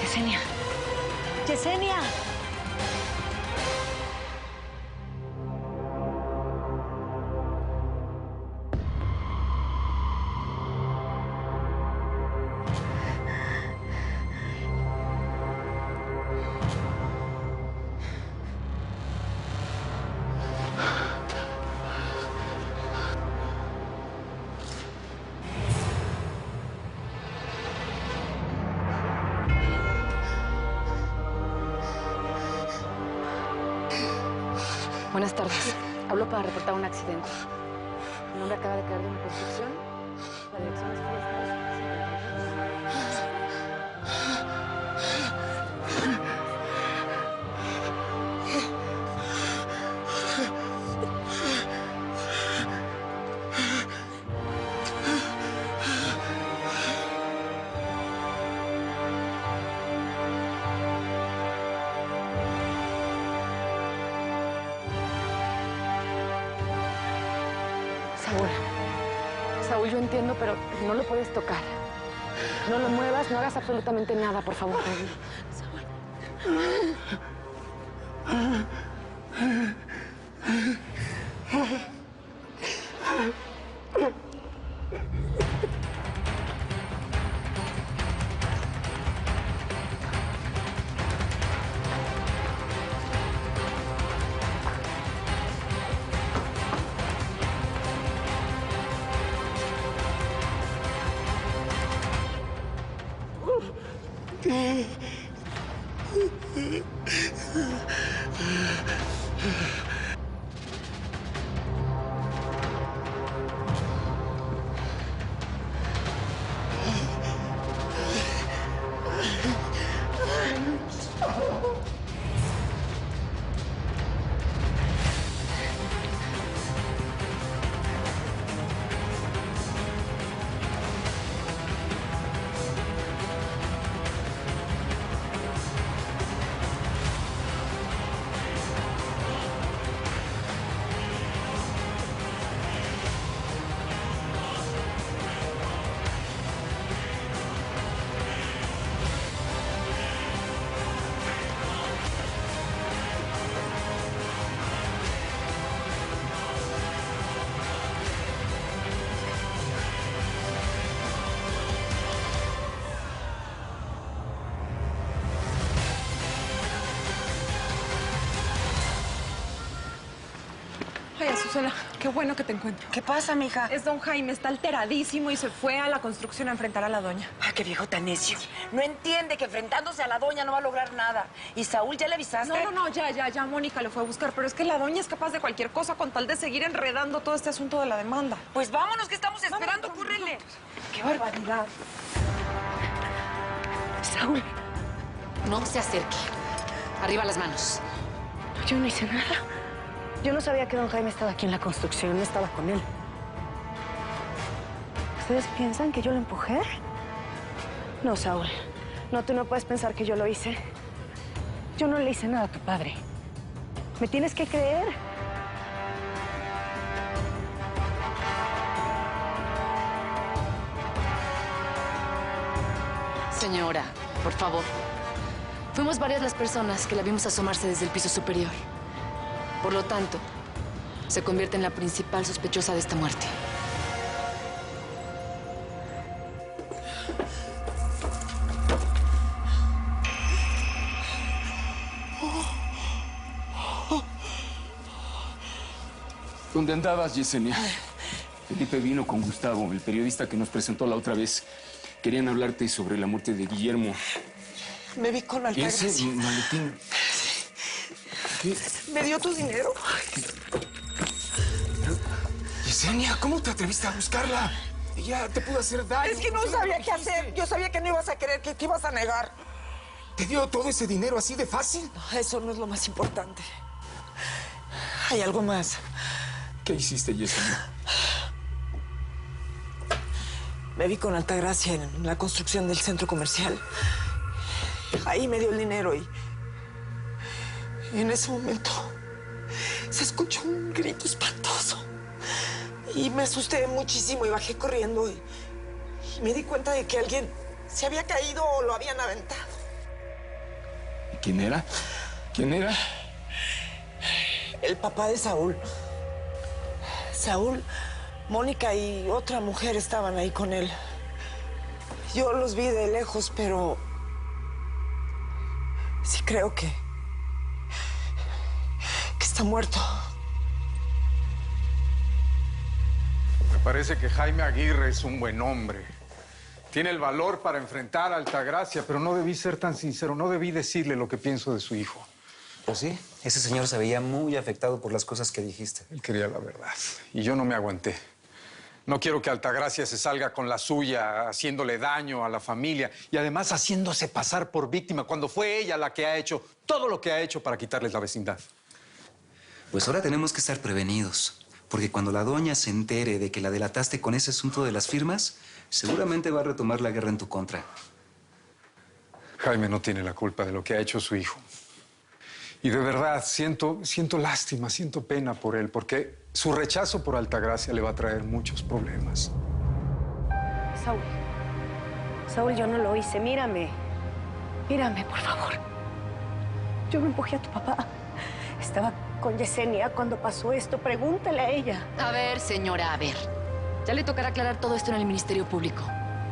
Yesenia. Yesenia. Buenas tardes. Hablo para reportar un accidente. Un hombre acaba de caer de una construcción. La dirección es Fiestas. Saúl, yo entiendo, pero no lo puedes tocar. No lo muevas, no hagas absolutamente nada, por favor. Ay, Azucena, qué bueno que te encuentro. ¿Qué pasa, mija? Es don Jaime, está alteradísimo y se fue a la construcción a enfrentar a la doña. Ay, qué viejo tan necio. No entiende que enfrentándose a la doña no va a lograr nada. ¿Y Saúl, ya le avisaste? No, ya, Mónica lo fue a buscar. Pero es que la doña es capaz de cualquier cosa con tal de seguir enredando todo este asunto de la demanda. Pues vámonos, que estamos esperando, córrele. ¡Qué barbaridad! Saúl, no se acerque. Arriba las manos. Yo no hice nada. Yo no sabía que don Jaime estaba aquí en la construcción, no estaba con él. ¿Ustedes piensan que yo lo empujé? No, Saúl. No, tú no puedes pensar que yo lo hice. Yo no le hice nada a tu padre. ¿Me tienes que creer? señora, por favor. Fuimos varias las personas que la vimos asomarse desde el piso superior. Por lo tanto, se convierte en la principal sospechosa de esta muerte. ¿Dónde andabas, Yesenia? Felipe vino con Gustavo, el periodista que nos presentó la otra vez. Querían hablarte sobre la muerte de Guillermo. Me vi con Altagracia. Ese maletín. ¿Qué? ¿Me dio tu dinero? Yesenia, ¿cómo te atreviste a buscarla? Ella te pudo hacer daño. Es que no sabía qué hacer. Yo sabía que no ibas a querer, que te ibas a negar. ¿Te dio todo ese dinero así de fácil? No, eso no es lo más importante. Hay algo más. ¿Qué hiciste, Yesenia? Me vi con Altagracia en la construcción del centro comercial. Ahí me dio el dinero y en ese momento se escuchó un grito espantoso. Y me asusté muchísimo y bajé corriendo y me di cuenta de que alguien se había caído o lo habían aventado. ¿Y quién era? ¿Quién era? El papá de Saúl. Saúl, Mónica y otra mujer estaban ahí con él. Yo los vi de lejos, pero sí creo que está muerto. Me parece que Jaime Aguirre es un buen hombre. Tiene el valor para enfrentar a Altagracia, pero no debí ser tan sincero, no debí decirle lo que pienso de su hijo. Pues sí, ese señor se veía muy afectado por las cosas que dijiste. Él quería la verdad y yo no me aguanté. No quiero que Altagracia se salga con la suya, haciéndole daño a la familia y además haciéndose pasar por víctima cuando fue ella la que ha hecho todo lo que ha hecho para quitarles la vecindad. Pues ahora tenemos que estar prevenidos, porque cuando la doña se entere de que la delataste con ese asunto de las firmas, seguramente va a retomar la guerra en tu contra. Jaime no tiene la culpa de lo que ha hecho su hijo. Y de verdad, siento lástima, siento pena por él, porque su rechazo por Altagracia le va a traer muchos problemas. Saúl, yo no lo hice. Mírame. Mírame, por favor. Yo no empujé a tu papá. Estaba con Yesenia cuando pasó esto. Pregúntale a ella. A ver, señora, a ver. Ya le tocará aclarar todo esto en el Ministerio Público.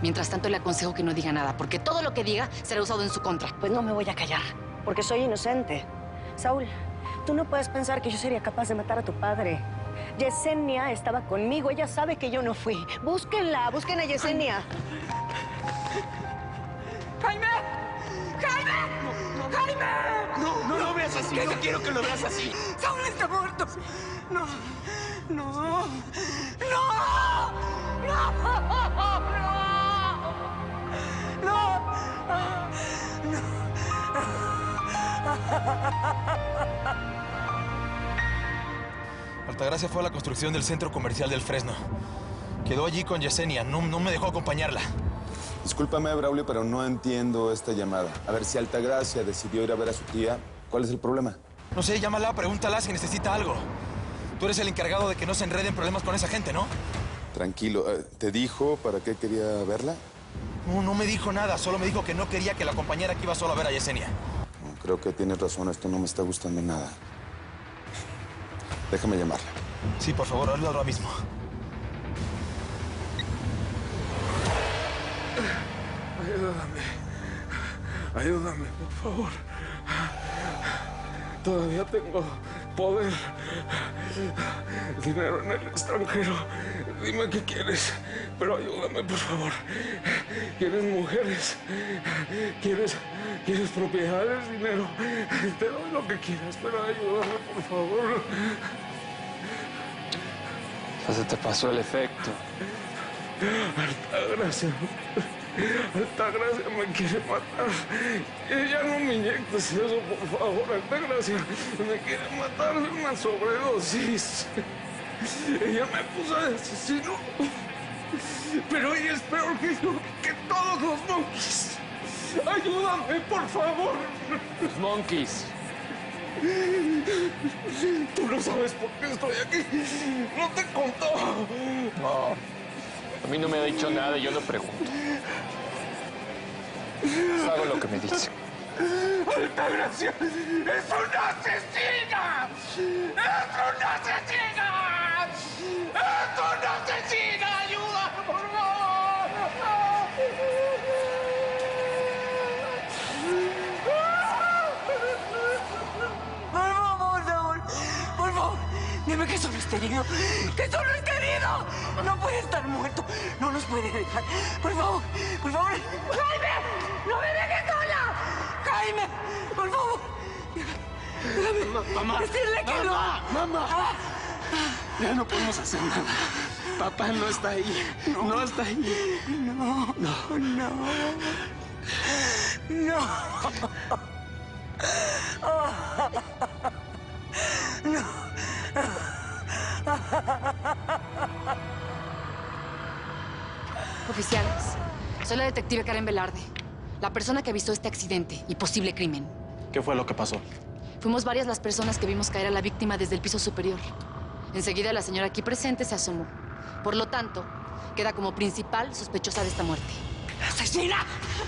Mientras tanto, le aconsejo que no diga nada, porque todo lo que diga será usado en su contra. Pues no me voy a callar, porque soy inocente. Saúl, tú no puedes pensar que yo sería capaz de matar a tu padre. Yesenia estaba conmigo. Ella sabe que yo no fui. Búsquenla, busquen a Yesenia. ¡Jaime! ¡Jaime! ¡Jaime! No lo veas así. No quiero que lo veas así. ¡Saúl está muerto! ¡No! ¡No! ¡No! ¡No! ¡No! Altagracia fue a la construcción del centro comercial del Fresno. Quedó allí con Yesenia. No me dejó acompañarla. Discúlpame, Braulio, pero no entiendo esta llamada. A ver, si Altagracia decidió ir a ver a su tía, ¿cuál es el problema? No sé, llámala, pregúntala si necesita algo. Tú eres el encargado de que no se enreden problemas con esa gente, ¿no? Tranquilo. ¿Te dijo para qué quería verla? No me dijo nada. Solo me dijo que no quería que la acompañara, que iba solo a ver a Yesenia. Creo que tienes razón. Esto no me está gustando nada. Déjame llamarla. Sí, por favor, hazlo ahora mismo. Ayúdame, por favor. Todavía tengo poder. Dinero en el extranjero. Dime qué quieres, pero ayúdame, por favor. ¿Quieres mujeres? ¿Quieres propiedades, dinero? Te doy lo que quieras, pero ayúdame, por favor. Ya se te pasó el efecto. Altagracia me quiere matar. Ya no me inyectes eso, por favor. Altagracia me quiere matar de una sobredosis. Ella me acusa de asesino. Pero ella es peor que yo, que todos los monkeys. Ayúdame, por favor. Los monkeys. Tú no sabes por qué estoy aquí. No te contó. No. A mí no me ha dicho nada y yo no pregunto. Hago lo que me dice. ¡Altagracia! ¡Es una asesina! ¡Es una asesina! ¡Es una asesina! ¡Ayuda, por favor! Por favor, Saúl. Por favor. Dime que solo es querido. ¡Que solo es querido! No puede estar muerto. No nos puede dejar. Por favor. Por favor. ¡Jaime! ¡No me dejes sola! ¡Jaime! Por favor. Déjame Mamá. decirle que Mamá. no. Mamá. Ya no podemos hacer nada. Papá no está ahí. No está ahí. No. No. No. No. No. Oficiales, soy la detective Karen Velarde, la persona que avisó este accidente y posible crimen. ¿Qué fue lo que pasó? Fuimos varias las personas que vimos caer a la víctima desde el piso superior. Enseguida la señora aquí presente se asomó. Por lo tanto, queda como principal sospechosa de esta muerte. ¡Asesina!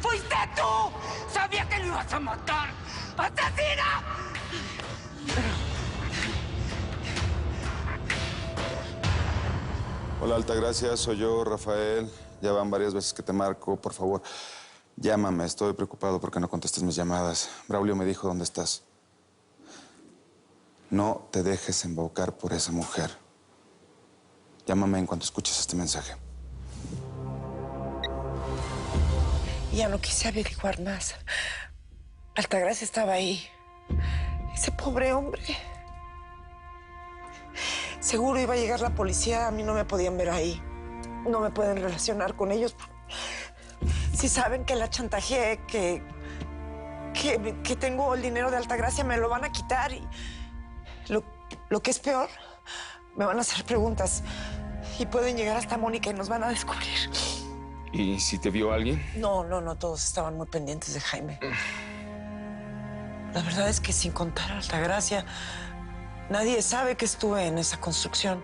¡Fuiste tú! ¡Sabía que lo ibas a matar! ¡Asesina! Hola, Altagracia, soy yo, Rafael. Ya van varias veces que te marco. Por favor, llámame. Estoy preocupado porque no contestas mis llamadas. Braulio me dijo dónde estás. No te dejes embaucar por esa mujer. Llámame en cuanto escuches este mensaje. Ya no quise averiguar más. Altagracia estaba ahí. Ese pobre hombre. Seguro iba a llegar la policía. A mí no me podían ver ahí. No me pueden relacionar con ellos. Si saben que la chantajeé, que tengo el dinero de Altagracia, me lo van a quitar. Y lo que es peor, me van a hacer preguntas. Y pueden llegar hasta Mónica y nos van a descubrir. ¿Y si te vio alguien? No, todos estaban muy pendientes de Jaime. La verdad es que sin contar a Altagracia, nadie sabe que estuve en esa construcción.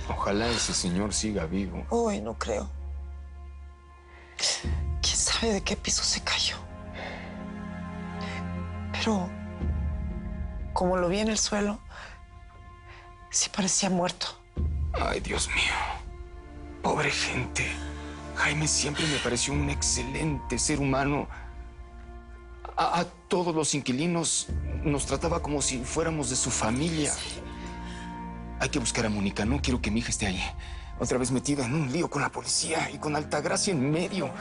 Ojalá ese señor siga vivo. Uy, no creo. ¿Quién sabe de qué piso se cayó? Pero, como lo vi en el suelo, sí parecía muerto. Ay, Dios mío. Pobre gente. Jaime siempre me pareció un excelente ser humano. A todos los inquilinos nos trataba como si fuéramos de su familia. Hay que buscar a Mónica. No quiero que mi hija esté ahí. Otra vez metida en un lío con la policía y con Altagracia en medio.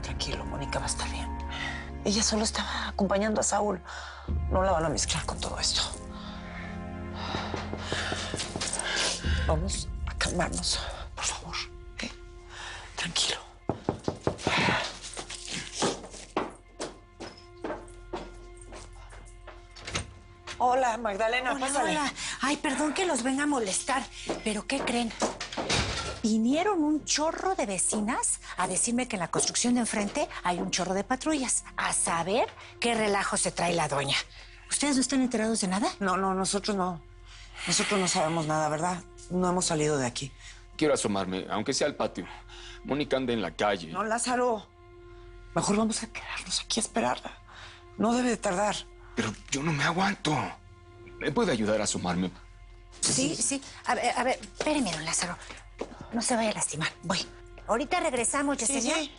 Tranquilo, Mónica va a estar bien. Ella solo estaba acompañando a Saúl. No la van a mezclar con todo esto. Vamos a calmarnos, por favor. ¿Eh? Tranquilo. Hola, Magdalena, Hola, pásale. hola. Ay, perdón que los venga a molestar, pero ¿qué creen? Vinieron un chorro de vecinas a decirme que en la construcción de enfrente hay un chorro de patrullas. A saber qué relajo se trae la doña. ¿Ustedes no están enterados de nada? No, nosotros no. Nosotros no sabemos nada, ¿verdad? No hemos salido de aquí. Quiero asomarme, aunque sea al patio. Mónica anda en la calle. No, Lázaro. Mejor vamos a quedarnos aquí a esperarla. No debe de tardar. Pero yo no me aguanto. ¿Me puede ayudar a asomarme? Sí. A ver, espéreme, don Lázaro. No se vaya a lastimar. Voy. Ahorita regresamos, Yesenia. Sí.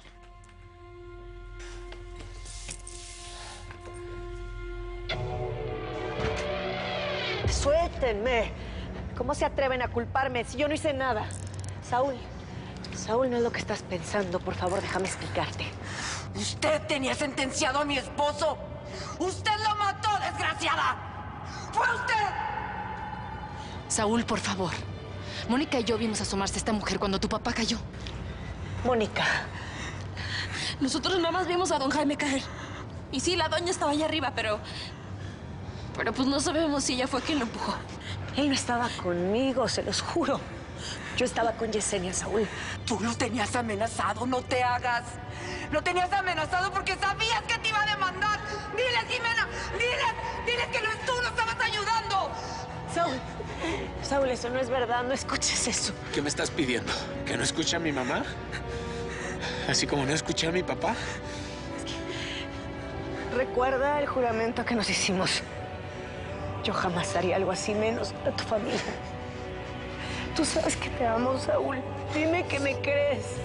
Suéltenme. ¿Cómo se atreven a culparme si yo no hice nada? Saúl no es lo que estás pensando. Por favor, déjame explicarte. Usted tenía sentenciado a mi esposo. ¡Usted lo mató, desgraciada! ¡Fue usted! Saúl, por favor. Mónica y yo vimos asomarse a esta mujer cuando tu papá cayó. Mónica. Nosotros nada más vimos a don Jaime caer. Y sí, la doña estaba allá arriba, pero pues no sabemos si ella fue quien lo empujó. Él no estaba conmigo, se los juro. Yo estaba con Yesenia, Saúl. Tú lo tenías amenazado, no te hagas. Lo tenías amenazado porque sabías que te iba a demandar. Diles, Jimena, diles que tú lo estabas ayudando. Saúl, eso no es verdad, no escuches eso. ¿Qué me estás pidiendo? ¿Que no escuche a mi mamá? ¿Así como no escuché a mi papá? Recuerda el juramento que nos hicimos. Yo jamás haría algo así, menos a tu familia. Tú sabes que te amo, Saúl. Dime que me crees.